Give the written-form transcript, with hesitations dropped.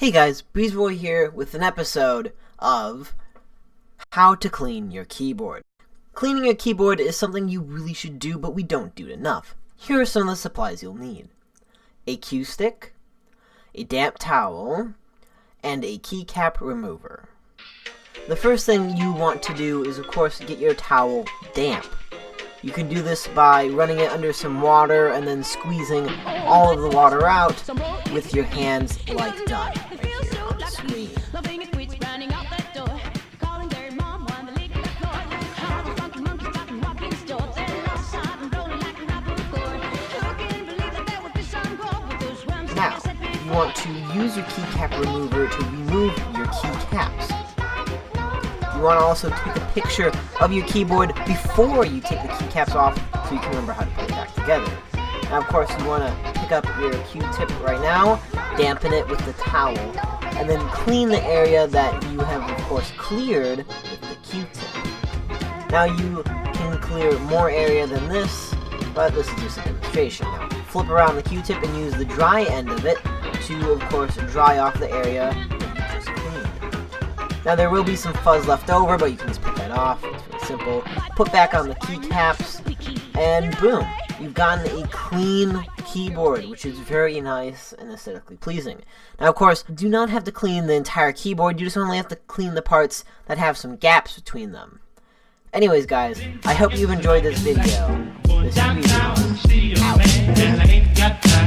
Hey guys, Breezeboy here with an episode of how to clean your keyboard. Cleaning your keyboard is something you really should do, but we don't do it enough. Here are some of the supplies you'll need. A Q-stick, a damp towel, and a keycap remover. The first thing you want to do is, of course, get your towel damp. You can do this by running it under some water and then squeezing all of the water out with your hands like done right here on the screen. Now, you want to use your keycap remover to remove your keycaps. You want to also take a picture of your keyboard before you take the keycaps off so you can remember how to put it back together. Now, of course, you want to pick up your Q-tip right now, dampen it with the towel, and then clean the area that you have, of course, cleared with the Q-tip. Now, you can clear more area than this, but this is just a demonstration. Now, flip around the Q-tip and use the dry end of it to, of course, dry off the area that you just cleaned. Now, there will be some fuzz left over, but you can just pick that off. It's really simple. Put back on the keycaps, and boom! You've gotten a clean keyboard, which is very nice and aesthetically pleasing. Now, of course, do not have to clean the entire keyboard. You just only have to clean the parts that have some gaps between them. Anyways, guys, I hope you've enjoyed this video. This is Breezeboy, out.